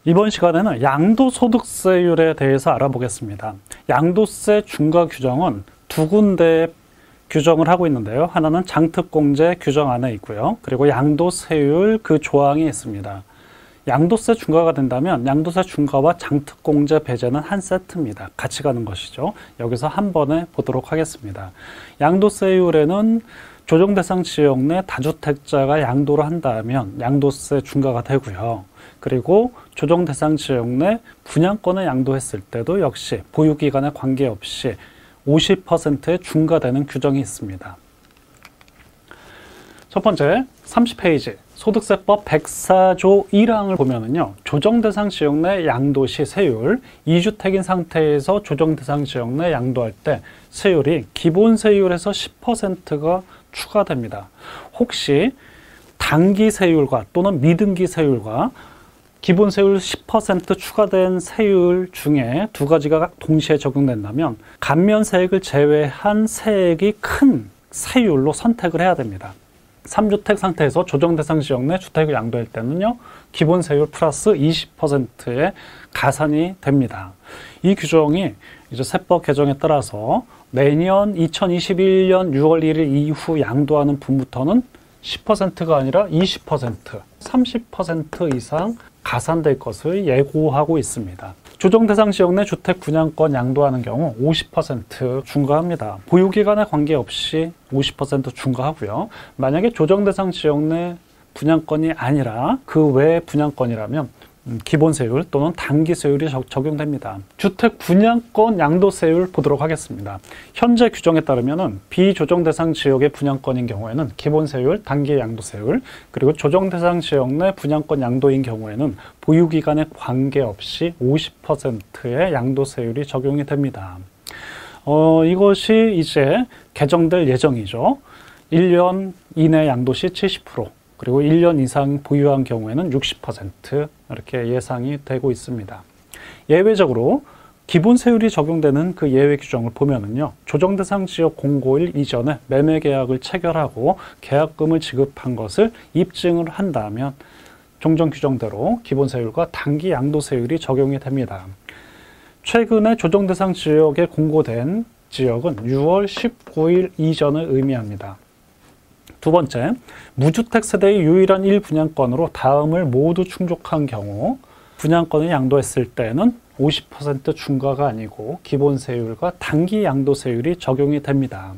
이번 시간에는 양도소득세율에 대해서 알아보겠습니다. 양도세 중과 규정은 두 군데 규정을 하고 있는데요. 하나는 장특공제 규정 안에 있고요. 그리고 양도세율 그 조항이 있습니다. 양도세 중과가 된다면 양도세 중과와 장특공제 배제는 한 세트입니다. 같이 가는 것이죠. 여기서 한 번에 보도록 하겠습니다. 양도세율에는 조정대상 지역 내 다주택자가 양도를 한다면 양도세 중과가 되고요. 그리고 조정대상 지역 내 분양권을 양도했을 때도 역시 보유기간에 관계없이 50%의 중과되는 규정이 있습니다. 첫 번째 30페이지 소득세법 104조 1항을 보면은요, 조정대상 지역 내 양도시 세율, 2주택인 상태에서 조정대상 지역 내 양도할 때 세율이 기본세율에서 10%가 추가됩니다. 혹시 단기 세율과 또는 미등기 세율과 기본세율 10% 추가된 세율 중에 두 가지가 동시에 적용된다면 감면세액을 제외한 세액이 큰 세율로 선택을 해야 됩니다. 3주택 상태에서 조정대상 지역 내 주택을 양도할 때는요, 기본세율 플러스 20%의 가산이 됩니다. 이 규정이 이제 세법 개정에 따라서 내년 2021년 6월 1일 이후 양도하는 분부터는 10%가 아니라 20%, 30% 이상 가산될 것을 예고하고 있습니다. 조정대상 지역 내 주택 분양권 양도하는 경우 50% 중과합니다. 보유기간에 관계없이 50% 중과하고요. 만약에 조정대상 지역 내 분양권이 아니라 그 외의 분양권이라면 기본세율 또는 단기세율이 적용됩니다. 주택 분양권 양도세율 보도록 하겠습니다. 현재 규정에 따르면 비조정대상 지역의 분양권인 경우에는 기본세율, 단기 양도세율, 그리고 조정대상 지역 내 분양권 양도인 경우에는 보유기간에 관계없이 50%의 양도세율이 적용이 됩니다. 이것이 이제 개정될 예정이죠. 1년 이내 양도시 70%, 그리고 1년 이상 보유한 경우에는 60% 이렇게 예상이 되고 있습니다. 예외적으로 기본세율이 적용되는 그 예외 규정을 보면은요, 조정대상 지역 공고일 이전에 매매계약을 체결하고 계약금을 지급한 것을 입증을 한다면 종전 규정대로 기본세율과 단기 양도세율이 적용이 됩니다. 최근에 조정대상 지역에 공고된 지역은 6월 19일 이전을 의미합니다. 두 번째, 무주택 세대의 유일한 1분양권으로 다음을 모두 충족한 경우 분양권을 양도했을 때는 50% 중과가 아니고 기본세율과 단기 양도세율이 적용이 됩니다.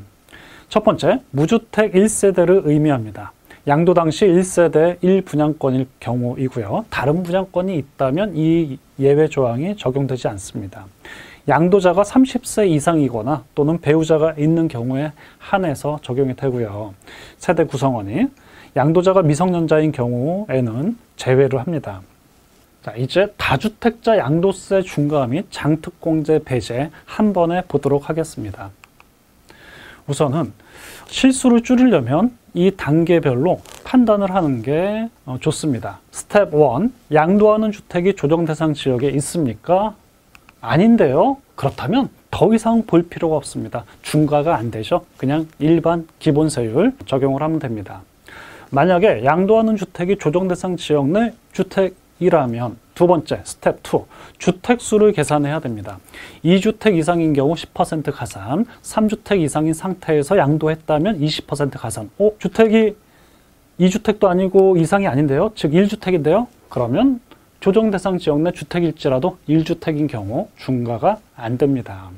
첫 번째, 무주택 1세대를 의미합니다. 양도 당시 1세대 1분양권일 경우이고요. 다른 분양권이 있다면 이 예외 조항이 적용되지 않습니다. 양도자가 30세 이상이거나 또는 배우자가 있는 경우에 한해서 적용이 되고요. 세대 구성원이 양도자가 미성년자인 경우에는 제외를 합니다. 자, 이제 다주택자 양도세 중과 및 장특공제 배제 한 번에 보도록 하겠습니다. 우선은 실수를 줄이려면 이 단계별로 판단을 하는 게 좋습니다. 스텝 1, 양도하는 주택이 조정대상 지역에 있습니까? 아닌데요? 그렇다면 더 이상 볼 필요가 없습니다. 중과가 안 되죠? 그냥 일반 기본세율 적용을 하면 됩니다. 만약에 양도하는 주택이 조정대상 지역 내 주택이라면 두 번째, 스텝 2, 주택수를 계산해야 됩니다. 2주택 이상인 경우 10% 가산, 3주택 이상인 상태에서 양도했다면 20% 가산. 주택이 2주택도 아니고 이상이 아닌데요? 즉 1주택인데요? 그러면 조정대상 지역 내 주택일지라도 1주택인 경우 중과가 안 됩니다.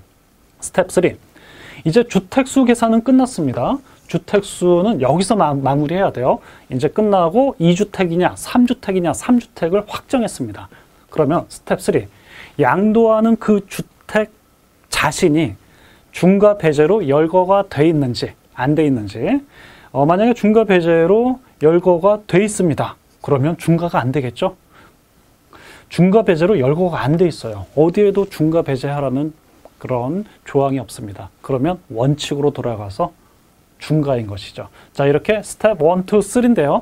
스텝 3. 이제 주택수 계산은 끝났습니다. 주택수는 여기서 마무리해야 돼요. 이제 끝나고 2주택이냐, 3주택이냐, 3주택을 확정했습니다. 그러면 스텝 3. 양도하는 그 주택 자신이 중과 배제로 열거가 돼 있는지, 안 돼 있는지. 만약에 중과 배제로 열거가 돼 있습니다. 그러면 중과가 안 되겠죠? 중과 배제로 열거가 안 돼 있어요. 어디에도 중과 배제하라는 그런 조항이 없습니다. 그러면 원칙으로 돌아가서 중과인 것이죠. 자, 이렇게 스텝 1, 2, 3인데요.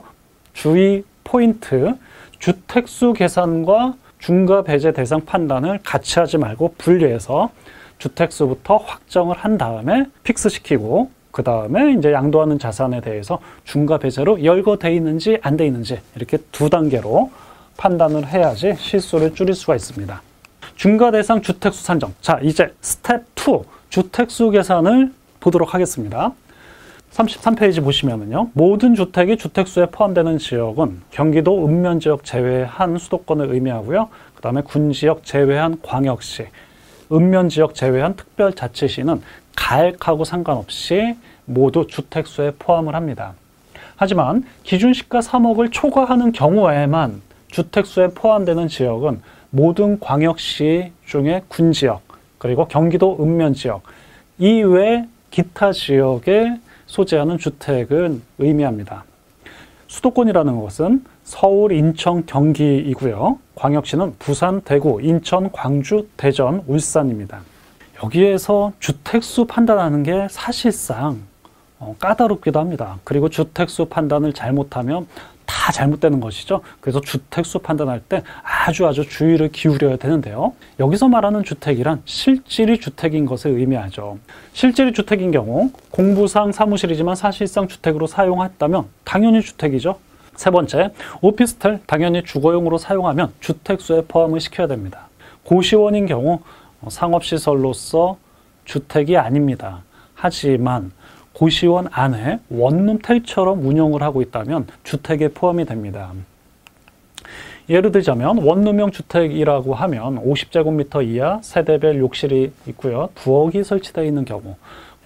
주의 포인트, 주택수 계산과 중과 배제 대상 판단을 같이 하지 말고 분리해서 주택수부터 확정을 한 다음에 픽스시키고 그 다음에 이제 양도하는 자산에 대해서 중과 배제로 열거돼 있는지 안 돼 있는지 이렇게 두 단계로 판단을 해야지 실수를 줄일 수가 있습니다. 중과 대상 주택수 산정. 자, 이제 스텝 2 주택수 계산을 보도록 하겠습니다. 33페이지 보시면은요, 모든 주택이 주택수에 포함되는 지역은 경기도 읍면지역 제외한 수도권을 의미하고요. 그 다음에 군지역 제외한 광역시, 읍면지역 제외한 특별자치시는 가액하고 상관없이 모두 주택수에 포함을 합니다. 하지만 기준시가 3억을 초과하는 경우에만 주택수에 포함되는 지역은 모든 광역시 중에 군지역, 그리고 경기도 읍면지역 이외 기타 지역에 소재하는 주택을 의미합니다. 수도권이라는 것은 서울, 인천, 경기이고요. 광역시는 부산, 대구, 인천, 광주, 대전, 울산입니다. 여기에서 주택수 판단하는 게 사실상 까다롭기도 합니다. 그리고 주택수 판단을 잘못하면 다 잘못되는 것이죠. 그래서 주택수 판단할 때 아주 주의를 기울여야 되는데요. 여기서 말하는 주택이란 실질이 주택인 것을 의미하죠. 실질이 주택인 경우 공부상 사무실이지만 사실상 주택으로 사용했다면 당연히 주택이죠. 세 번째, 오피스텔 당연히 주거용으로 사용하면 주택수에 포함을 시켜야 됩니다. 고시원인 경우 상업시설로서 주택이 아닙니다. 하지만 고시원 안에 원룸텔처럼 운영을 하고 있다면 주택에 포함이 됩니다. 예를 들자면 원룸형 주택이라고 하면 50제곱미터 이하 세대별 욕실이 있고요. 부엌이 설치되어 있는 경우,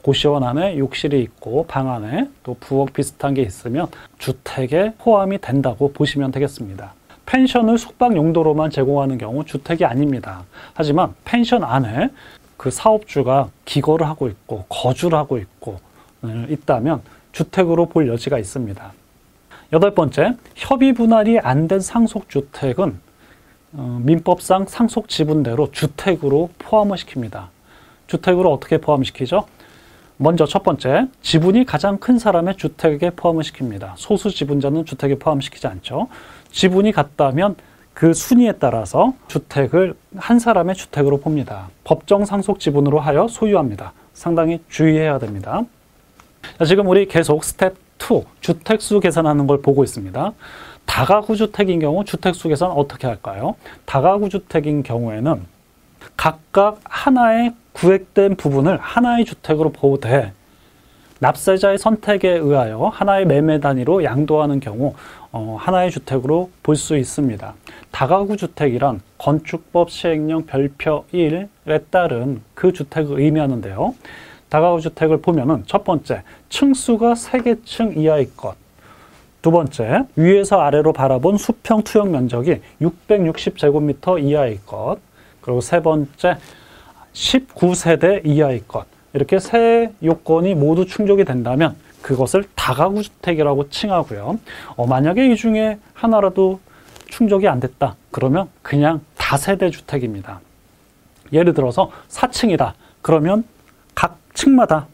고시원 안에 욕실이 있고 방 안에 또 부엌 비슷한 게 있으면 주택에 포함이 된다고 보시면 되겠습니다. 펜션을 숙박 용도로만 제공하는 경우 주택이 아닙니다. 하지만 펜션 안에 그 사업주가 기거를 하고 있고 거주를 하고 있다면 주택으로 볼 여지가 있습니다. 여덟 번째, 협의 분할이 안 된 상속주택은 민법상 상속지분대로 주택으로 포함을 시킵니다. 주택으로 어떻게 포함시키죠? 먼저 첫 번째, 지분이 가장 큰 사람의 주택에 포함을 시킵니다. 소수 지분자는 주택에 포함시키지 않죠. 지분이 같다면 그 순위에 따라서 주택을 한 사람의 주택으로 봅니다. 법정 상속 지분으로 하여 소유합니다. 상당히 주의해야 됩니다. 자, 지금 우리 계속 스텝 2 주택수 계산하는 걸 보고 있습니다. 다가구 주택인 경우 주택수 계산 어떻게 할까요? 다가구 주택인 경우에는 각각 하나의 구획된 부분을 하나의 주택으로 보되 납세자의 선택에 의하여 하나의 매매 단위로 양도하는 경우 하나의 주택으로 볼 수 있습니다. 다가구 주택이란 건축법 시행령 별표 1에 따른 그 주택을 의미하는데요. 다가구 주택을 보면은 첫 번째, 층수가 3개 이하의 것. 두 번째, 위에서 아래로 바라본 수평 투영 면적이 660제곱미터 이하의 것. 그리고 세 번째, 19세대 이하의 것. 이렇게 세 요건이 모두 충족이 된다면 그것을 다가구 주택이라고 칭하고요. 만약에 이 중에 하나라도 충족이 안 됐다. 그러면 그냥 다세대 주택입니다. 예를 들어서 4층이다. 그러면 각 층마다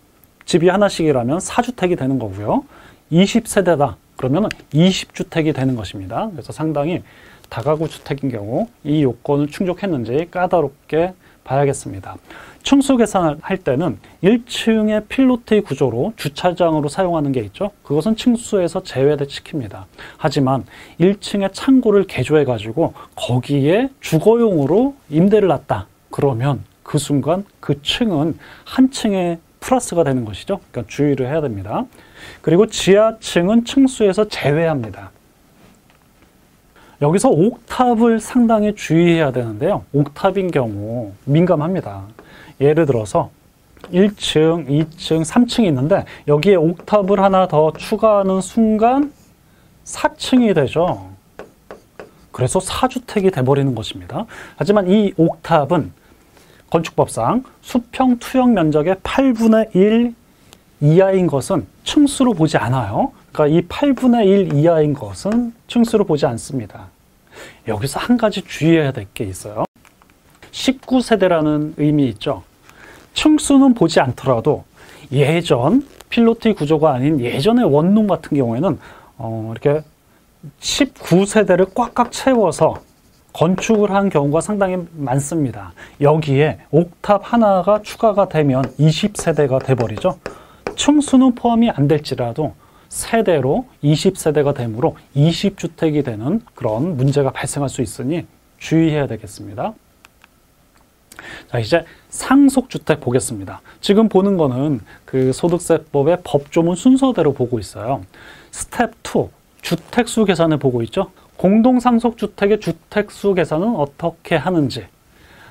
집이 하나씩이라면 4주택이 되는 거고요. 20세대다. 그러면 20주택이 되는 것입니다. 그래서 상당히 다가구 주택인 경우 이 요건을 충족했는지 까다롭게 봐야겠습니다. 층수 계산을 할 때는 1층의 필로티 구조로 주차장으로 사용하는 게 있죠. 그것은 층수에서 제외시킵니다. 하지만 1층에 창고를 개조해 가지고 거기에 주거용으로 임대를 놨다. 그러면 그 순간 그 층은 한 층에 플러스가 되는 것이죠. 그러니까 주의를 해야 됩니다. 그리고 지하층은 층수에서 제외합니다. 여기서 옥탑을 상당히 주의해야 되는데요. 옥탑인 경우 민감합니다. 예를 들어서 1층, 2층, 3층이 있는데 여기에 옥탑을 하나 더 추가하는 순간 4층이 되죠. 그래서 4주택이 돼버리는 것입니다. 하지만 이 옥탑은 건축법상 수평 투영 면적의 8분의 1 이하인 것은 층수로 보지 않아요. 그러니까 이 8분의 1 이하인 것은 층수로 보지 않습니다. 여기서 한 가지 주의해야 될 게 있어요. 19세대라는 의미 있죠. 층수는 보지 않더라도 예전 필로티 구조가 아닌 예전의 원룸 같은 경우에는 이렇게 19세대를 꽉꽉 채워서 건축을 한 경우가 상당히 많습니다. 여기에 옥탑 하나가 추가가 되면 20세대가 돼버리죠. 층수는 포함이 안 될지라도 세대로 20세대가 되므로 20주택이 되는 그런 문제가 발생할 수 있으니 주의해야 되겠습니다. 자, 이제 상속주택 보겠습니다. 지금 보는 거는 그 소득세법의 법조문 순서대로 보고 있어요. 스텝 2, 주택수 계산을 보고 있죠. 공동상속주택의 주택수 계산은 어떻게 하는지,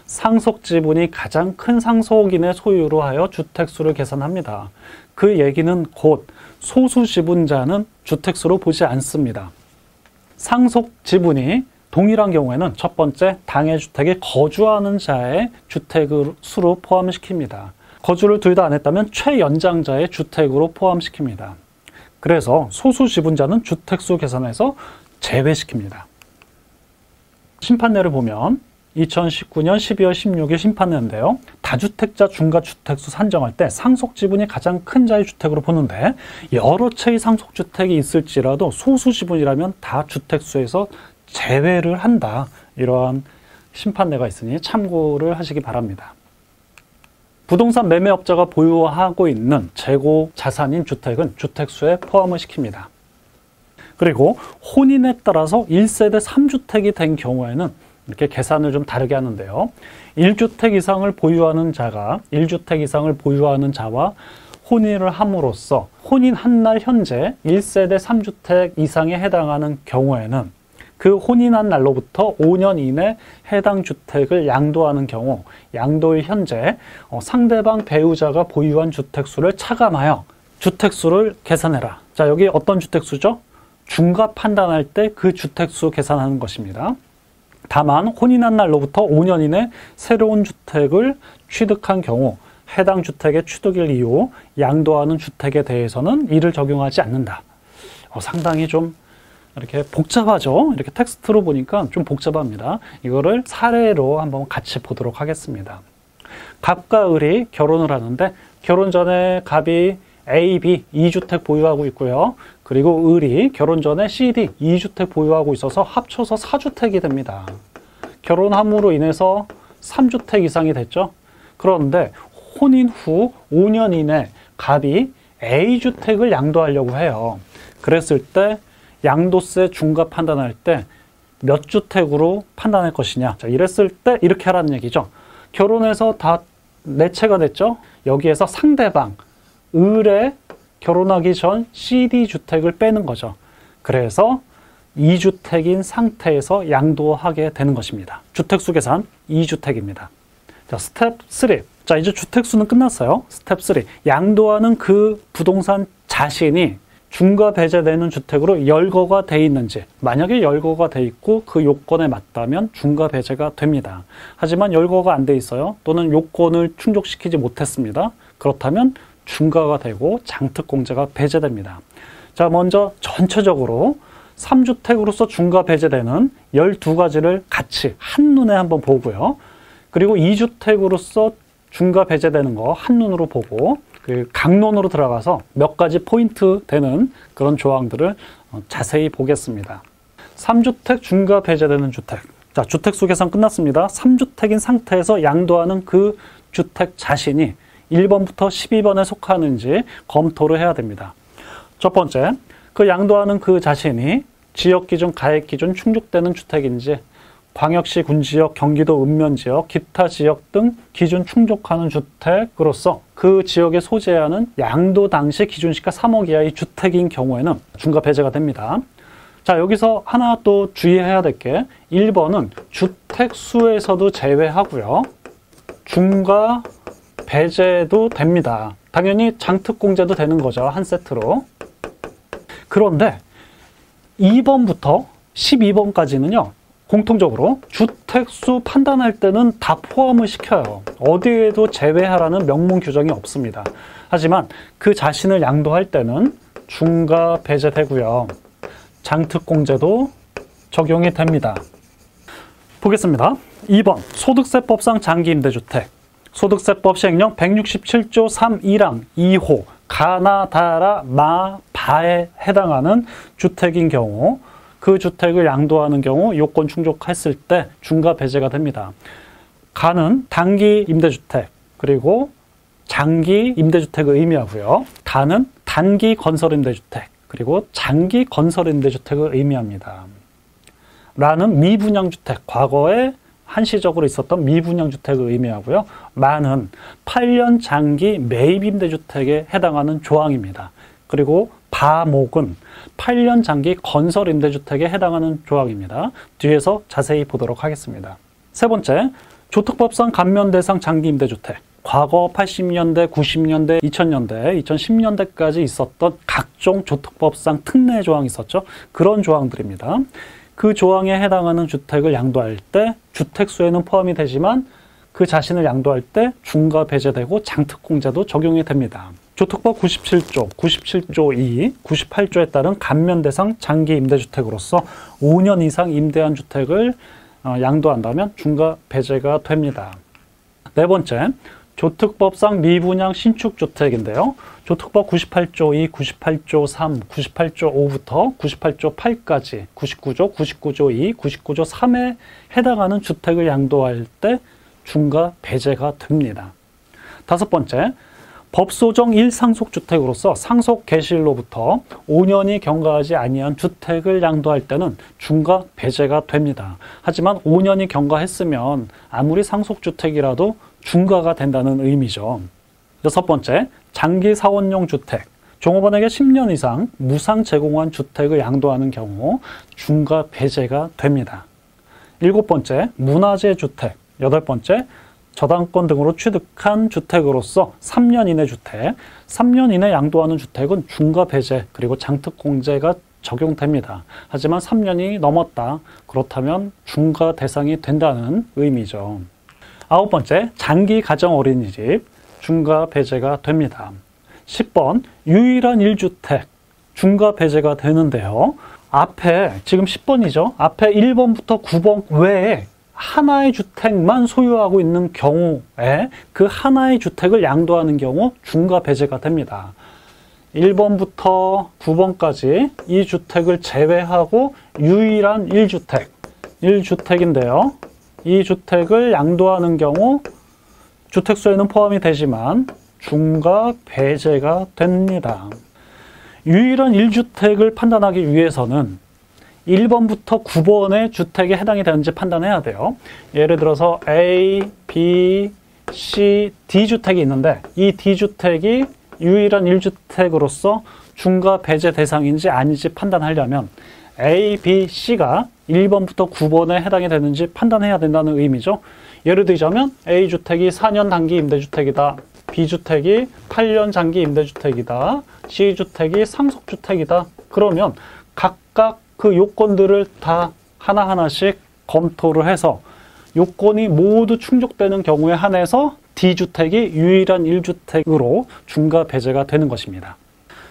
상속지분이 가장 큰 상속인의 소유로 하여 주택수를 계산합니다. 그 얘기는 곧 소수지분자는 주택수로 보지 않습니다. 상속지분이 동일한 경우에는 첫 번째, 당해 주택에 거주하는 자의 주택을 수로 포함시킵니다. 거주를 둘 다 안 했다면 최연장자의 주택으로 포함시킵니다. 그래서 소수 지분자는 주택수 계산에서 제외시킵니다. 심판례를 보면 2019년 12월 16일 심판례인데요. 다주택자 중과주택수 산정할 때 상속지분이 가장 큰 자의 주택으로 보는데 여러 채의 상속주택이 있을지라도 소수지분이라면 다 주택수에서 제외를 한다. 이러한 심판례가 있으니 참고를 하시기 바랍니다. 부동산 매매업자가 보유하고 있는 재고 자산인 주택은 주택수에 포함을 시킵니다. 그리고 혼인에 따라서 1세대 3주택이 된 경우에는 이렇게 계산을 좀 다르게 하는데요. 1주택 이상을 보유하는 자가 1주택 이상을 보유하는 자와 혼인을 함으로써 혼인한 날 현재 1세대 3주택 이상에 해당하는 경우에는 그 혼인한 날로부터 5년 이내 해당 주택을 양도하는 경우 양도일 현재 상대방 배우자가 보유한 주택수를 차감하여 주택수를 계산해라. 자, 여기 어떤 주택수죠? 중과 판단할 때 그 주택수 계산하는 것입니다. 다만 혼인한 날로부터 5년 이내 새로운 주택을 취득한 경우 해당 주택의 취득일 이후 양도하는 주택에 대해서는 이를 적용하지 않는다. 상당히 좀 이렇게 복잡하죠? 이렇게 텍스트로 보니까 좀 복잡합니다. 이거를 사례로 한번 같이 보도록 하겠습니다. 갑과 을이 결혼을 하는데 결혼 전에 갑이 A, B 2주택 보유하고 있고요. 그리고 을이 결혼 전에 C, D 2주택 보유하고 있어서 합쳐서 4주택이 됩니다. 결혼함으로 인해서 3주택 이상이 됐죠. 그런데 혼인 후 5년 이내 갑이 A주택을 양도하려고 해요. 그랬을 때 양도세 중과 판단할 때 몇 주택으로 판단할 것이냐. 자, 이랬을 때 이렇게 하라는 얘기죠. 결혼해서 다 4채가 됐죠. 여기에서 상대방 을의 결혼하기 전 CD주택을 빼는 거죠. 그래서 2주택인 상태에서 양도하게 되는 것입니다. 주택수 계산 2주택입니다. 자, 스텝 3. 자, 이제 주택수는 끝났어요. 스텝 3. 양도하는 그 부동산 자신이 중과 배제되는 주택으로 열거가 돼 있는지, 만약에 열거가 돼 있고 그 요건에 맞다면 중과 배제가 됩니다. 하지만 열거가 안 돼 있어요. 또는 요건을 충족시키지 못했습니다. 그렇다면 중과가 되고 장특공제가 배제됩니다. 자, 먼저 전체적으로 3주택으로서 중과 배제되는 12가지를 같이 한눈에 한번 보고요. 그리고 2주택으로서 중과 배제되는 거 한눈으로 보고 그 강론으로 들어가서 몇 가지 포인트 되는 그런 조항들을 자세히 보겠습니다. 3주택 중과 배제되는 주택. 자, 주택수 계산 끝났습니다. 3주택인 상태에서 양도하는 그 주택 자신이 1번부터 12번에 속하는지 검토를 해야 됩니다. 첫 번째, 그 양도하는 그 자신이 지역기준, 가액기준 충족되는 주택인지, 광역시, 군지역, 경기도 읍면지역, 기타 지역 등 기준 충족하는 주택으로서 그 지역에 소재하는 양도 당시 기준시가 3억 이하의 주택인 경우에는 중과 배제가 됩니다. 자, 여기서 하나 또 주의해야 될 게 1번은 주택수에서도 제외하고요. 중과 배제도 됩니다. 당연히 장특공제도 되는 거죠. 한 세트로. 그런데 2번부터 12번까지는요. 공통적으로 주택수 판단할 때는 다 포함을 시켜요. 어디에도 제외하라는 명문 규정이 없습니다. 하지만 그 자신을 양도할 때는 중과 배제되고요. 장특공제도 적용이 됩니다. 보겠습니다. 2번 소득세법상 장기임대주택. 소득세법 시행령 167조 3.1항 2호 가나다라 마바에 해당하는 주택인 경우 그 주택을 양도하는 경우 요건 충족했을 때 중과 배제가 됩니다. 가는 단기 임대주택 그리고 장기 임대주택을 의미하고요. 다는 단기 건설 임대주택 그리고 장기 건설 임대주택을 의미합니다. 라는 미분양주택, 과거에 한시적으로 있었던 미분양주택을 의미하고요. 만은 8년 장기 매입 임대주택에 해당하는 조항입니다. 그리고 바목은 8년 장기 건설 임대주택에 해당하는 조항입니다. 뒤에서 자세히 보도록 하겠습니다. 세 번째, 조특법상 감면 대상 장기 임대주택. 과거 80년대, 90년대, 2000년대, 2010년대까지 있었던 각종 조특법상 특례 조항이 있었죠. 그런 조항들입니다. 그 조항에 해당하는 주택을 양도할 때 주택수에는 포함이 되지만 그 자신을 양도할 때 중과 배제되고 장특공제도 적용이 됩니다. 조특법 97조, 97조 2, 98조에 따른 감면 대상 장기 임대주택으로서 5년 이상 임대한 주택을 양도한다면 중과 배제가 됩니다. 네 번째, 조특법상 미분양 신축주택인데요. 조특법 98조 2, 98조 3, 98조 5부터 98조 8까지 99조, 99조 2, 99조 3에 해당하는 주택을 양도할 때 중과 배제가 됩니다. 다섯 번째, 법소정 1상속주택으로서 상속 개시일로부터 5년이 경과하지 아니한 주택을 양도할 때는 중과 배제가 됩니다. 하지만 5년이 경과했으면 아무리 상속주택이라도 중과가 된다는 의미죠. 여섯 번째, 장기 사원용 주택. 종업원에게 10년 이상 무상 제공한 주택을 양도하는 경우 중과 배제가 됩니다. 일곱 번째, 문화재 주택. 여덟 번째, 저당권 등으로 취득한 주택으로서 3년 이내 주택. 3년 이내 양도하는 주택은 중과 배제 그리고 장특공제가 적용됩니다. 하지만 3년이 넘었다. 그렇다면 중과 대상이 된다는 의미죠. 아홉 번째, 장기 가정 어린이집. 중과 배제가 됩니다. 10번, 유일한 1주택. 중과 배제가 되는데요. 앞에, 지금 10번이죠. 앞에 1번부터 9번 외에 하나의 주택만 소유하고 있는 경우에 그 하나의 주택을 양도하는 경우 중과 배제가 됩니다. 1번부터 9번까지 이 주택을 제외하고 유일한 1주택, 1주택인데요. 이 주택을 양도하는 경우 주택수에는 포함이 되지만 중과 배제가 됩니다. 유일한 1주택을 판단하기 위해서는 1번부터 9번의 주택에 해당이 되는지 판단해야 돼요. 예를 들어서 A, B, C, D주택이 있는데 이 D주택이 유일한 1주택으로서 중과 배제 대상인지 아닌지 판단하려면 A, B, C가 1번부터 9번에 해당이 되는지 판단해야 된다는 의미죠. 예를 들자면 A주택이 4년 단기 임대주택이다. B주택이 8년 장기 임대주택이다. C주택이 상속주택이다. 그러면 각각 그 요건들을 다 하나하나씩 검토를 해서 요건이 모두 충족되는 경우에 한해서 D주택이 유일한 1주택으로 중과 배제가 되는 것입니다.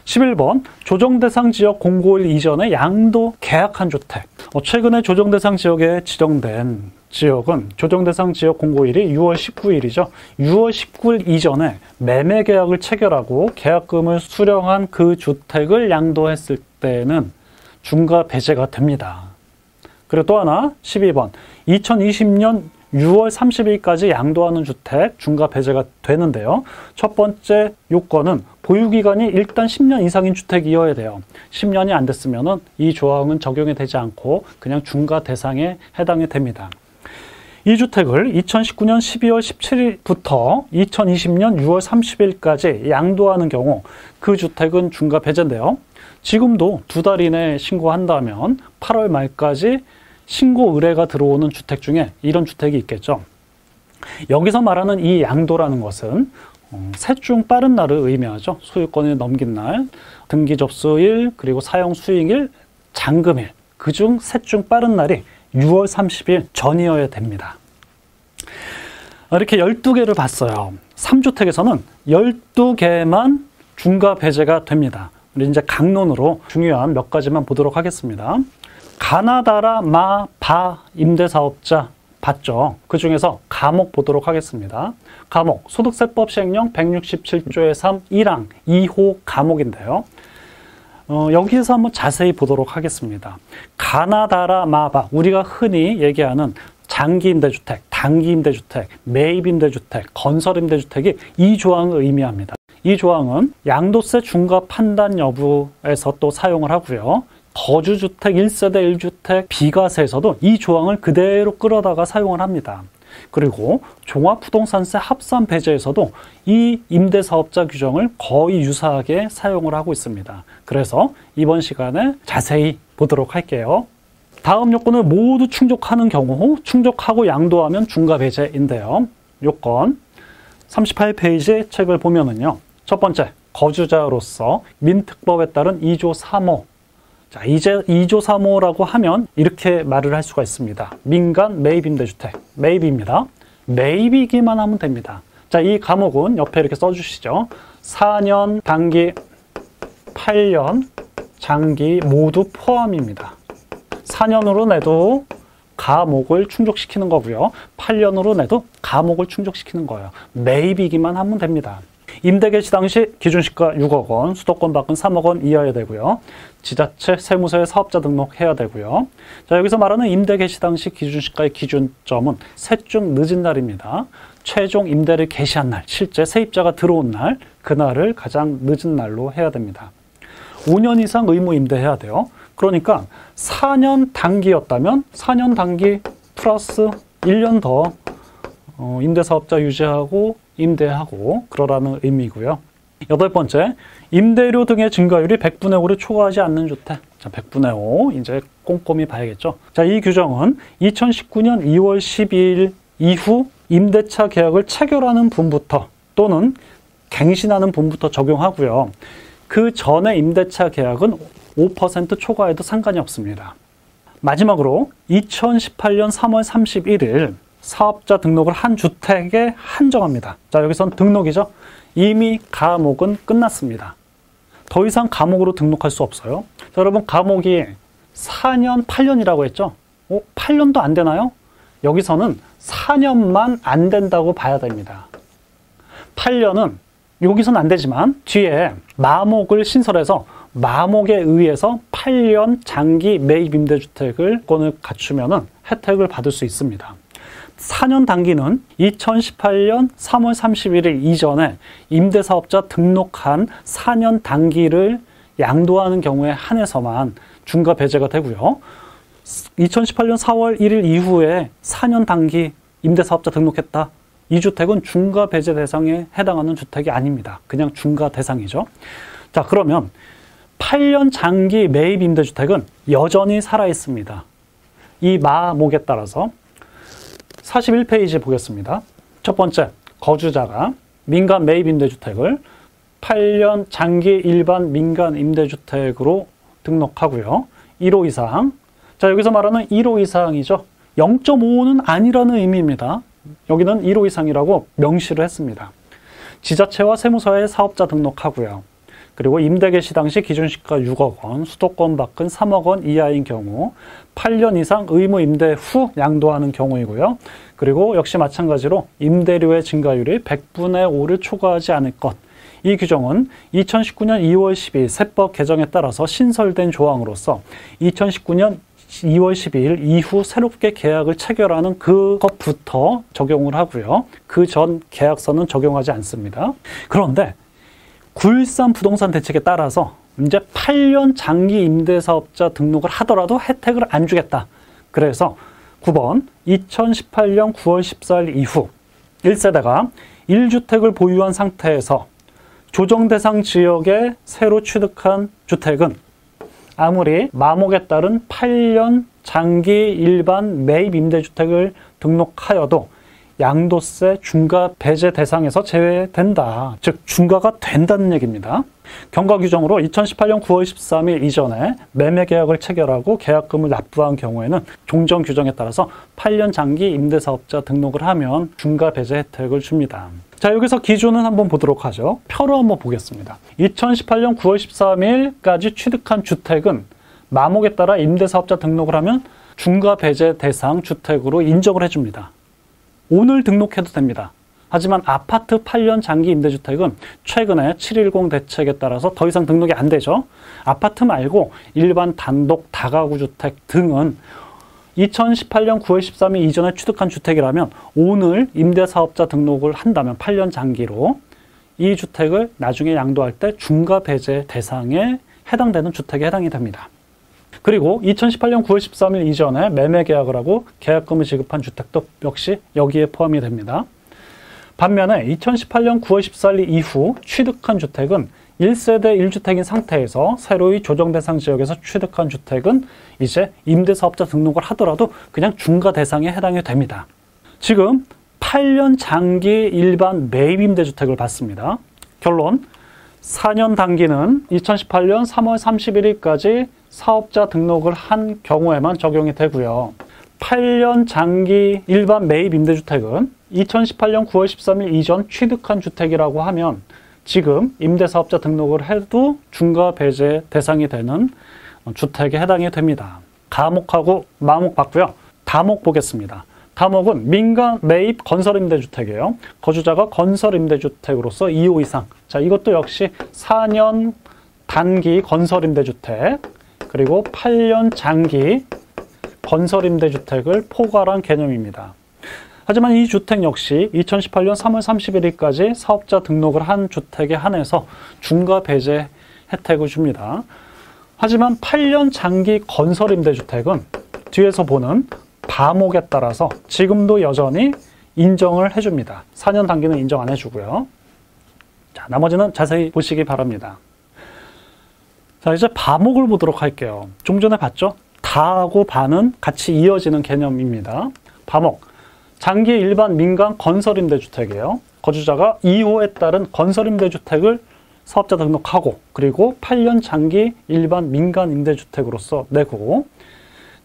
11번, 조정대상 지역 공고일 이전에 양도 계약한 주택. 최근에 조정대상 지역에 지정된 지역은 조정대상 지역 공고일이 6월 19일이죠. 6월 19일 이전에 매매 계약을 체결하고 계약금을 수령한 그 주택을 양도했을 때는 중과 배제가 됩니다. 그리고 또 하나 12번, 2020년 6월 30일까지 양도하는 주택 중과 배제가 되는데요. 첫 번째 요건은 보유기간이 일단 10년 이상인 주택이어야 돼요. 10년이 안 됐으면 이 조항은 적용이 되지 않고 그냥 중과 대상에 해당이 됩니다. 이 주택을 2019년 12월 17일부터 2020년 6월 30일까지 양도하는 경우 그 주택은 중과 배제인데요. 지금도 2달 이내에 신고한다면 8월 말까지 신고 의뢰가 들어오는 주택 중에 이런 주택이 있겠죠. 여기서 말하는 이 양도라는 것은 셋 중 빠른 날을 의미하죠. 소유권을 넘긴 날, 등기 접수일, 그리고 사용 수익일, 잔금일. 그중 셋 중 빠른 날이 6월 30일 전이어야 됩니다. 이렇게 12개를 봤어요. 3주택에서는 12개만 중과 배제가 됩니다. 우리 이제 강론으로 중요한 몇 가지만 보도록 하겠습니다. 가나다라 마 바 임대사업자 봤죠? 그 중에서 가목 보도록 하겠습니다. 가목, 소득세법 시행령 167조의 3, 1항, 2호 가목인데요. 여기에서 한번 자세히 보도록 하겠습니다. 가나다라 마바, 우리가 흔히 얘기하는 장기임대주택, 단기임대주택, 매입임대주택, 건설임대주택이 이 조항을 의미합니다. 이 조항은 양도세 중과 판단 여부에서 또 사용을 하고요. 거주주택 1세대 1주택 비과세에서도 이 조항을 그대로 끌어다가 사용을 합니다. 그리고 종합부동산세 합산 배제에서도 이 임대사업자 규정을 거의 유사하게 사용을 하고 있습니다. 그래서 이번 시간에 자세히 보도록 할게요. 다음 요건을 모두 충족하는 경우 충족하고 양도하면 중과배제인데요. 요건 38페이지 책을 보면은요. 첫 번째, 거주자로서 민특법에 따른 2조 3호. 자, 이제 2조 3호라고 하면 이렇게 말을 할 수가 있습니다. 민간 매입임대주택, 매입입니다. 매입이기만 하면 됩니다. 자, 이 과목은 옆에 이렇게 써주시죠. 4년 단기, 8년 장기 모두 포함입니다. 4년으로 내도 과목을 충족시키는 거고요. 8년으로 내도 과목을 충족시키는 거예요. 매입이기만 하면 됩니다. 임대 개시 당시 기준시가 6억 원, 수도권 밖은 3억 원 이하여야 되고요. 지자체 세무서에 사업자 등록해야 되고요. 자, 여기서 말하는 임대 개시 당시 기준시가의 기준점은 셋 중 늦은 날입니다. 최종 임대를 개시한 날, 실제 세입자가 들어온 날, 그날을 가장 늦은 날로 해야 됩니다. 5년 이상 의무 임대해야 돼요. 그러니까 4년 단기였다면 4년 단기 플러스 1년 더 임대사업자 유지하고 임대하고 그러라는 의미고요. 여덟 번째, 임대료 등의 증가율이 100분의 5를 초과하지 않는 주택. 자, 100분의 5 이제 꼼꼼히 봐야겠죠. 자, 이 규정은 2019년 2월 12일 이후 임대차 계약을 체결하는 분부터 또는 갱신하는 분부터 적용하고요. 그 전에 임대차 계약은 5% 초과해도 상관이 없습니다. 마지막으로 2018년 3월 31일 사업자 등록을 한 주택에 한정합니다. 자, 여기선 등록이죠. 이미 과목은 끝났습니다. 더 이상 과목으로 등록할 수 없어요. 자, 여러분 과목이 4년, 8년이라고 했죠. 8년도 안 되나요? 여기서는 4년만 안 된다고 봐야 됩니다. 8년은 여기서는 안 되지만 뒤에 마목을 신설해서 마목에 의해서 8년 장기 매입 임대주택을 권을 갖추면 혜택을 받을 수 있습니다. 4년 단기는 2018년 3월 31일 이전에 임대사업자 등록한 4년 단기를 양도하는 경우에 한해서만 중과 배제가 되고요. 2018년 4월 1일 이후에 4년 단기 임대사업자 등록했다. 이 주택은 중과 배제 대상에 해당하는 주택이 아닙니다. 그냥 중과 대상이죠. 자, 그러면 8년 장기 매입 임대주택은 여전히 살아있습니다. 이 마목에 따라서 41페이지 보겠습니다. 첫 번째, 거주자가 민간 매입 임대주택을 8년 장기 일반 민간 임대주택으로 등록하고요. 1호 이상. 자, 여기서 말하는 1호 이상이죠. 0.5는 아니라는 의미입니다. 여기는 1호 이상이라고 명시를 했습니다. 지자체와 세무서에 사업자 등록하고요. 그리고 임대 개시 당시 기준시가 6억 원, 수도권 밖은 3억 원 이하인 경우 8년 이상 의무 임대 후 양도하는 경우이고요. 그리고 역시 마찬가지로 임대료의 증가율이 100분의 5를 초과하지 않을 것. 이 규정은 2019년 2월 10일 세법 개정에 따라서 신설된 조항으로서 2019년 2월 12일 이후 새롭게 계약을 체결하는 그것부터 적용을 하고요. 그 전 계약서는 적용하지 않습니다. 그런데 9.13 부동산 대책에 따라서 이제 8년 장기 임대사업자 등록을 하더라도 혜택을 안 주겠다. 그래서 9번 2018년 9월 14일 이후 1세대가 1주택을 보유한 상태에서 조정 대상 지역에 새로 취득한 주택은 아무리 마목에 따른 8년 장기 일반 매입 임대주택을 등록하여도 양도세 중과 배제 대상에서 제외된다. 즉 중과가 된다는 얘기입니다. 경과 규정으로 2018년 9월 13일 이전에 매매 계약을 체결하고 계약금을 납부한 경우에는 종전 규정에 따라서 8년 장기 임대사업자 등록을 하면 중과 배제 혜택을 줍니다. 자, 여기서 기준은 한번 보도록 하죠. 표로 한번 보겠습니다. 2018년 9월 13일까지 취득한 주택은 마목에 따라 임대사업자 등록을 하면 중과 배제 대상 주택으로 인정을 해줍니다. 오늘 등록해도 됩니다. 하지만 아파트 8년 장기 임대주택은 최근에 710 대책에 따라서 더 이상 등록이 안 되죠. 아파트 말고 일반 단독 다가구 주택 등은 2018년 9월 13일 이전에 취득한 주택이라면 오늘 임대사업자 등록을 한다면 8년 장기로 이 주택을 나중에 양도할 때 중과 배제 대상에 해당되는 주택에 해당이 됩니다. 그리고 2018년 9월 13일 이전에 매매 계약을 하고 계약금을 지급한 주택도 역시 여기에 포함이 됩니다. 반면에 2018년 9월 14일 이후 취득한 주택은 1세대 1주택인 상태에서 새로이 조정 대상 지역에서 취득한 주택은 이제 임대사업자 등록을 하더라도 그냥 중과 대상에 해당이 됩니다. 지금 8년 장기 일반 매입 임대주택을 봤습니다. 결론, 4년 단기는 2018년 3월 31일까지 사업자 등록을 한 경우에만 적용이 되고요. 8년 장기 일반 매입 임대주택은 2018년 9월 13일 이전 취득한 주택이라고 하면 지금 임대사업자 등록을 해도 중과 배제 대상이 되는 주택에 해당이 됩니다. 가목하고 마목 봤고요. 다목 보겠습니다. 다목은 민간 매입 건설임대주택이에요. 거주자가 건설임대주택으로서 2호 이상. 자, 이것도 역시 4년 단기 건설임대주택 그리고 8년 장기 건설임대주택을 포괄한 개념입니다. 하지만 이 주택 역시 2018년 3월 31일까지 사업자 등록을 한 주택에 한해서 중과 배제 혜택을 줍니다. 하지만 8년 장기 건설임대주택은 뒤에서 보는 다목에 따라서 지금도 여전히 인정을 해줍니다. 4년 단기는 인정 안 해주고요. 자, 나머지는 자세히 보시기 바랍니다. 자, 이제 바목을 보도록 할게요. 좀 전에 봤죠? 다하고 바는 같이 이어지는 개념입니다. 바목, 장기 일반 민간 건설임대주택이에요. 거주자가 2호에 따른 건설임대주택을 사업자 등록하고 그리고 8년 장기 일반 민간 임대주택으로서 내고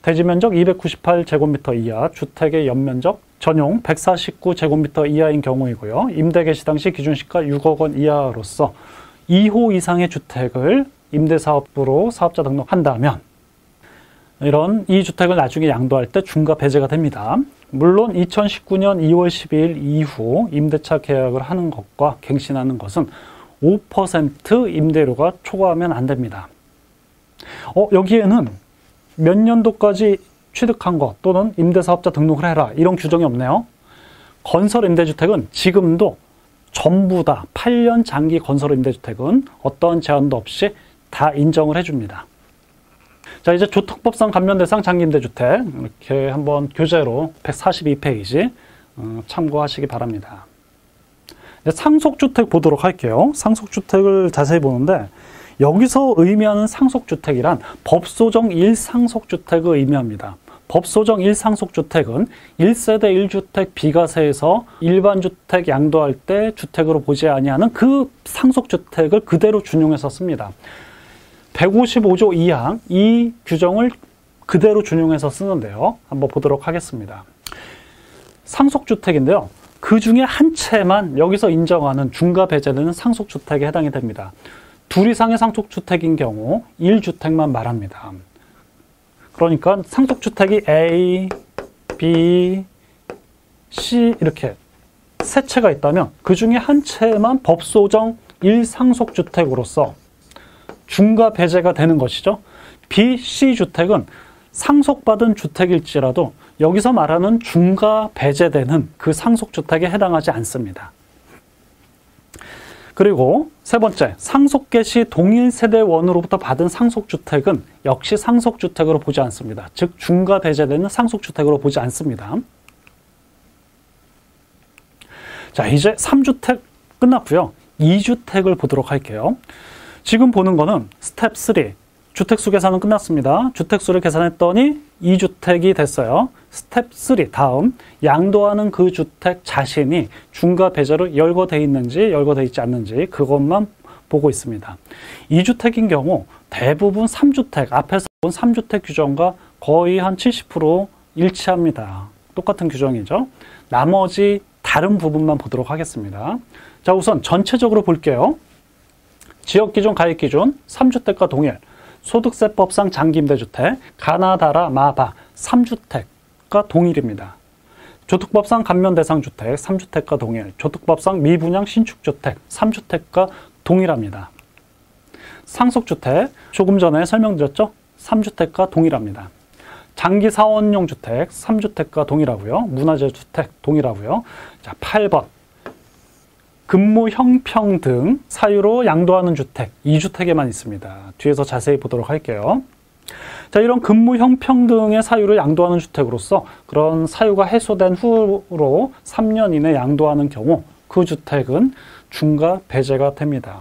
대지면적 298제곱미터 이하, 주택의 연면적 전용 149제곱미터 이하인 경우이고요. 임대 개시 당시 기준시가 6억 원 이하로서 2호 이상의 주택을 임대사업부로 사업자 등록한다면 이런 이 주택을 나중에 양도할 때 중과 배제가 됩니다. 물론 2019년 2월 12일 이후 임대차 계약을 하는 것과 갱신하는 것은 5% 임대료가 초과하면 안 됩니다. 여기에는 몇 년도까지 취득한 것 또는 임대사업자 등록을 해라 이런 규정이 없네요. 건설임대주택은 지금도 전부 다 8년 장기 건설임대주택은 어떠한 제한도 없이 다 인정을 해줍니다. 자, 이제 조특법상 감면대상 장기임대주택 이렇게 한번 교재로 142페이지 참고하시기 바랍니다. 상속주택 보도록 할게요. 상속주택을 자세히 보는데 여기서 의미하는 상속주택이란 법소정 1상속주택을 의미합니다. 법소정 1상속주택은 1세대 1주택 비과세에서 일반주택 양도할 때 주택으로 보지 아니하는 그 상속주택을 그대로 준용해서 씁니다. 155조 2항 이 규정을 그대로 준용해서 쓰는데요. 한번 보도록 하겠습니다. 상속주택인데요. 그 중에 한 채만 여기서 인정하는 중과 배제되는 상속주택에 해당이 됩니다. 둘 이상의 상속주택인 경우 1주택만 말합니다. 그러니까 상속주택이 A, B, C 이렇게 세 채가 있다면 그 중에 한 채만 법소정 1상속주택으로서 중과 배제가 되는 것이죠. B, C 주택은 상속받은 주택일지라도 여기서 말하는 중과 배제되는 그 상속주택에 해당하지 않습니다. 그리고 세 번째, 상속계 시 동일 세대원으로부터 받은 상속주택은 역시 상속주택으로 보지 않습니다. 즉 중과 배제되는 상속주택으로 보지 않습니다. 자, 이제 3주택 끝났고요. 2주택을 보도록 할게요. 지금 보는 거는 스텝 3, 주택수 계산은 끝났습니다. 주택수를 계산했더니 2주택이 됐어요. 스텝 3 다음 양도하는 그 주택 자신이 중과 배제로 열거되어 있는지 열거되어 있지 않는지 그것만 보고 있습니다. 2주택인 경우 대부분 3주택, 앞에서 본 3주택 규정과 거의 한 70% 일치합니다. 똑같은 규정이죠. 나머지 다른 부분만 보도록 하겠습니다. 자, 우선 전체적으로 볼게요. 지역기준, 가입기준 3주택과 동일, 소득세법상 장기임대주택, 가나다라, 마바 3주택과 동일입니다. 조특법상 감면대상주택 3주택과 동일, 조특법상 미분양 신축주택 3주택과 동일합니다. 상속주택 조금 전에 설명드렸죠? 3주택과 동일합니다. 장기사원용 주택 3주택과 동일하고요. 문화재주택 동일하고요. 자, 8번 근무 형평 등 사유로 양도하는 주택, 2주택에만 있습니다. 뒤에서 자세히 보도록 할게요. 자, 이런 근무 형평 등의 사유로 양도하는 주택으로서 그런 사유가 해소된 후로 3년 이내 양도하는 경우 그 주택은 중과 배제가 됩니다.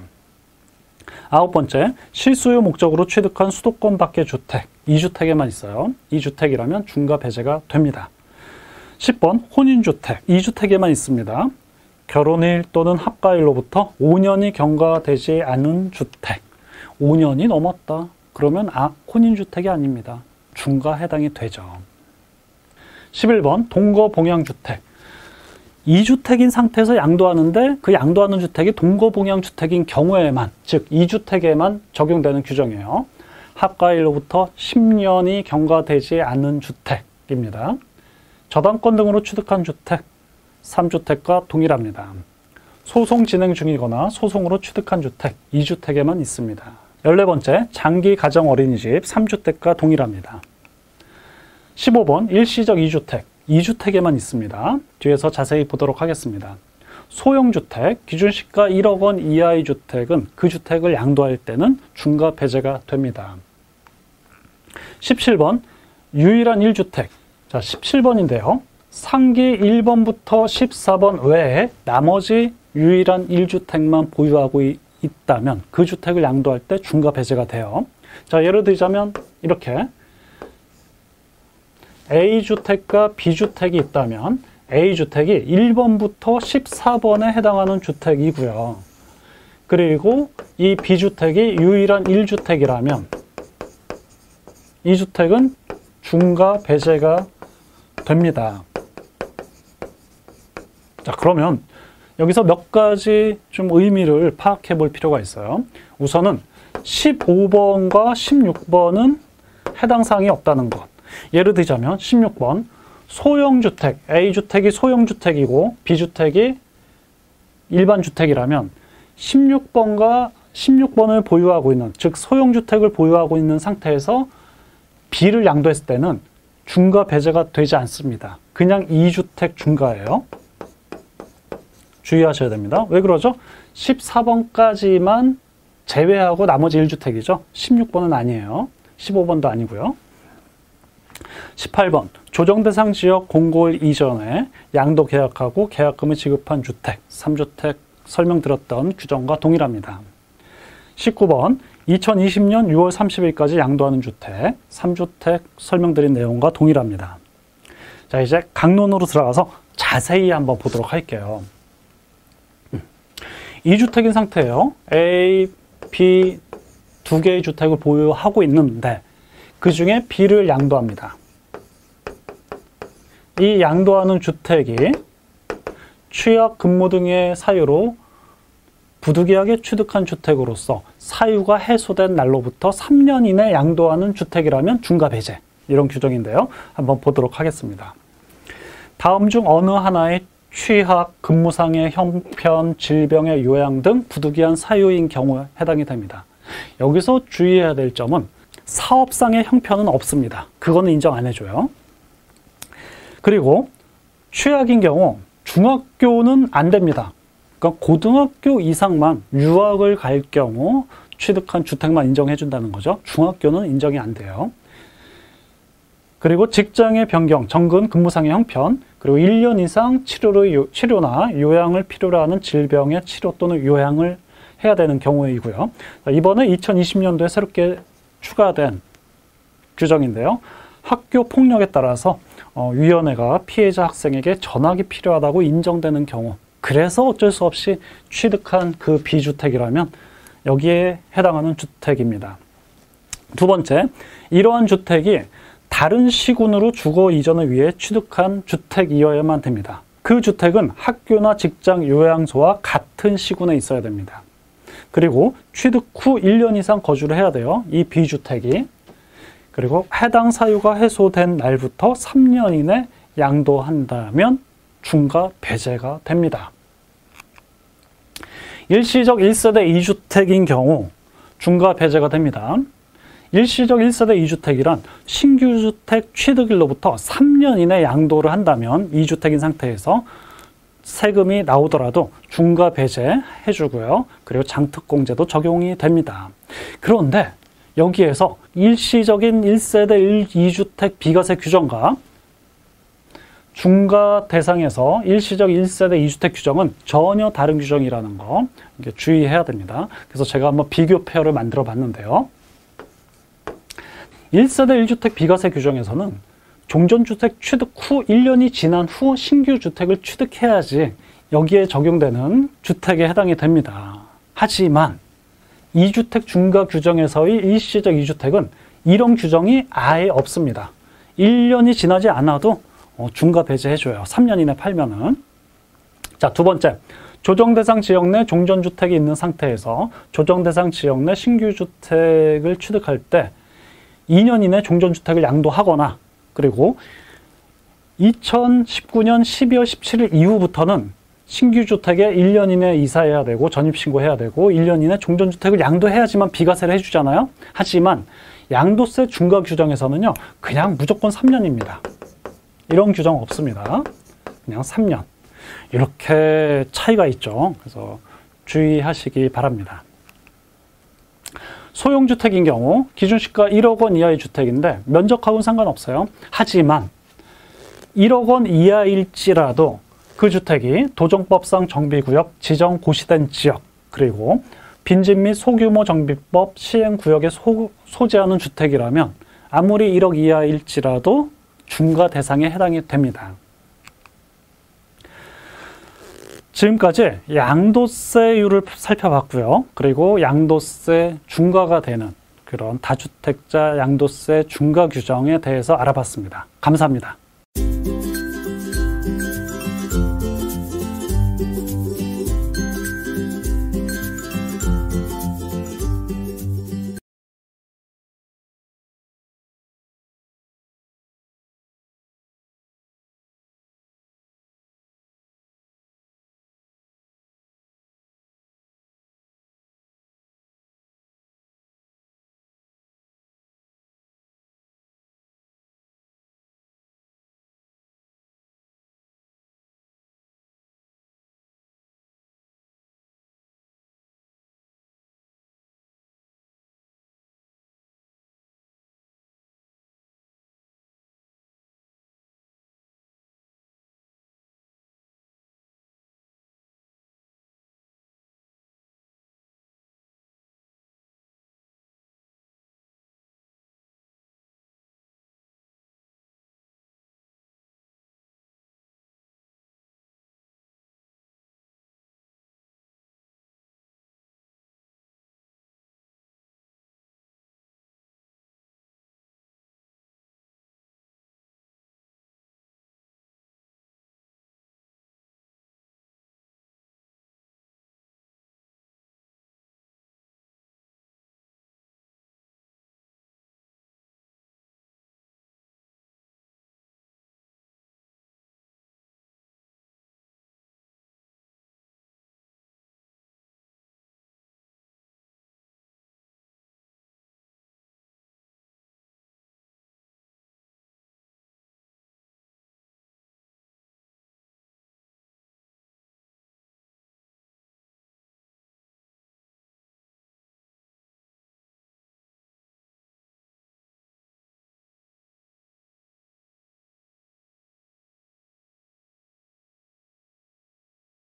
9번째, 실소유 목적으로 취득한 수도권 밖의 주택, 2주택에만 있어요. 2주택이라면 중과 배제가 됩니다. 10번, 혼인주택, 2주택에만 있습니다. 결혼일 또는 합가일로부터 5년이 경과되지 않은 주택, 5년이 넘었다. 그러면 혼인주택이 아닙니다. 중과 해당이 되죠. 11번, 동거봉양주택, 2주택인 상태에서 양도하는데 그 양도하는 주택이 동거봉양주택인 경우에만, 즉 2주택에만 적용되는 규정이에요. 합가일로부터 10년이 경과되지 않은 주택입니다. 저당권 등으로 취득한 주택, 3주택과 동일합니다. 소송 진행 중이거나 소송으로 취득한 주택, 2주택에만 있습니다. 14번째, 장기 가정 어린이집, 3주택과 동일합니다. 15번, 일시적 2주택, 2주택에만 있습니다. 뒤에서 자세히 보도록 하겠습니다. 소형주택, 기준시가 1억 원 이하의 주택은 그 주택을 양도할 때는 중과 배제가 됩니다. 17번, 유일한 1주택. 자, 17번인데요. 상기 1번부터 14번 외에 나머지 유일한 1주택만 보유하고 있다면 그 주택을 양도할 때 중과 배제가 돼요. 자, 예를 들자면 이렇게 A주택과 B주택이 있다면 A주택이 1번부터 14번에 해당하는 주택이고요. 그리고 이 B주택이 유일한 1주택이라면 이 주택은 중과 배제가 됩니다. 자, 그러면 여기서 몇 가지 좀 의미를 파악해 볼 필요가 있어요. 우선은 15번과 16번은 해당 사항이 없다는 것. 예를 들자면 16번, 소형주택, A주택이 소형주택이고 B주택이 일반주택이라면 16번을 보유하고 있는, 즉 소형주택을 보유하고 있는 상태에서 B를 양도했을 때는 중과 배제가 되지 않습니다. 그냥 2주택 중과예요. 주의하셔야 됩니다. 왜 그러죠? 14번까지만 제외하고 나머지 1주택이죠. 16번은 아니에요. 15번도 아니고요. 18번, 조정대상 지역 공고일 이전에 양도 계약하고 계약금을 지급한 주택, 3주택 설명드렸던 규정과 동일합니다. 19번, 2020년 6월 30일까지 양도하는 주택, 3주택 설명드린 내용과 동일합니다. 자, 이제 강론으로 들어가서 자세히 한번 보도록 할게요. 2주택인 상태예요. A, B 두 개의 주택을 보유하고 있는데 그 중에 B를 양도합니다. 이 양도하는 주택이 취약, 근무 등의 사유로 부득이하게 취득한 주택으로서 사유가 해소된 날로부터 3년 이내 양도하는 주택이라면 중과 배제, 이런 규정인데요. 한번 보도록 하겠습니다. 다음 중 어느 하나의 취약, 근무상의 형편, 질병의 요양 등 부득이한 사유인 경우에 해당이 됩니다. 여기서 주의해야 될 점은 사업상의 형편은 없습니다. 그거는 인정 안 해줘요. 그리고 취약인 경우 중학교는 안 됩니다. 그러니까 고등학교 이상만 유학을 갈 경우 취득한 주택만 인정해 준다는 거죠. 중학교는 인정이 안 돼요. 그리고 직장의 변경, 정근, 근무상의 형편, 그리고 1년 이상 치료나 요양을 필요로 하는 질병의 치료 또는 요양을 해야 되는 경우이고요. 이번에 2020년도에 새롭게 추가된 규정인데요. 학교 폭력에 따라서 위원회가 피해자 학생에게 전학이 필요하다고 인정되는 경우, 그래서 어쩔 수 없이 취득한 그 B주택이라면 여기에 해당하는 주택입니다. 두 번째, 이러한 주택이 다른 시군으로 주거 이전을 위해 취득한 주택이어야만 됩니다. 그 주택은 학교나 직장, 요양소와 같은 시군에 있어야 됩니다. 그리고 취득 후 1년 이상 거주를 해야 돼요. 이 B주택이. 그리고 해당 사유가 해소된 날부터 3년 이내 양도한다면 중과 배제가 됩니다. 일시적 1세대 2주택인 경우 중과 배제가 됩니다. 일시적 1세대 2주택이란 신규 주택 취득일로부터 3년 이내 양도를 한다면 2주택인 상태에서 세금이 나오더라도 중과 배제 해주고요. 그리고 장특공제도 적용이 됩니다. 그런데 여기에서 일시적인 1세대 2주택 비과세 규정과 중과 대상에서 일시적 1세대 2주택 규정은 전혀 다른 규정이라는 거 주의해야 됩니다. 그래서 제가 한번 비교표를 만들어 봤는데요. 1세대 1주택 비과세 규정에서는 종전주택 취득 후 1년이 지난 후 신규 주택을 취득해야지 여기에 적용되는 주택에 해당이 됩니다. 하지만 2주택 중과 규정에서의 일시적 2주택은 이런 규정이 아예 없습니다. 1년이 지나지 않아도 중과 배제해줘요. 3년 이내 팔면은. 자, 두 번째. 조정대상 지역 내 종전주택이 있는 상태에서 조정대상 지역 내 신규주택을 취득할 때 2년 이내 종전주택을 양도하거나 그리고 2019년 12월 17일 이후부터는 신규주택에 1년 이내 이사해야 되고 전입신고해야 되고 1년 이내 종전주택을 양도해야지만 비과세를 해주잖아요. 하지만 양도세 중과 규정에서는요. 그냥 무조건 3년입니다. 이런 규정 없습니다. 그냥 3년. 이렇게 차이가 있죠. 그래서 주의하시기 바랍니다. 소형주택인 경우 기준시가 1억 원 이하의 주택인데 면적하고는 상관없어요. 하지만 1억 원 이하일지라도 그 주택이 도정법상 정비구역, 지정 고시된 지역, 그리고 빈집 및 소규모 정비법 시행구역에 소재하는 주택이라면 아무리 1억 이하일지라도 중과 대상에 해당이 됩니다. 지금까지 양도세율을 살펴봤고요. 그리고 양도세 중과가 되는 그런 다주택자 양도세 중과 규정에 대해서 알아봤습니다. 감사합니다.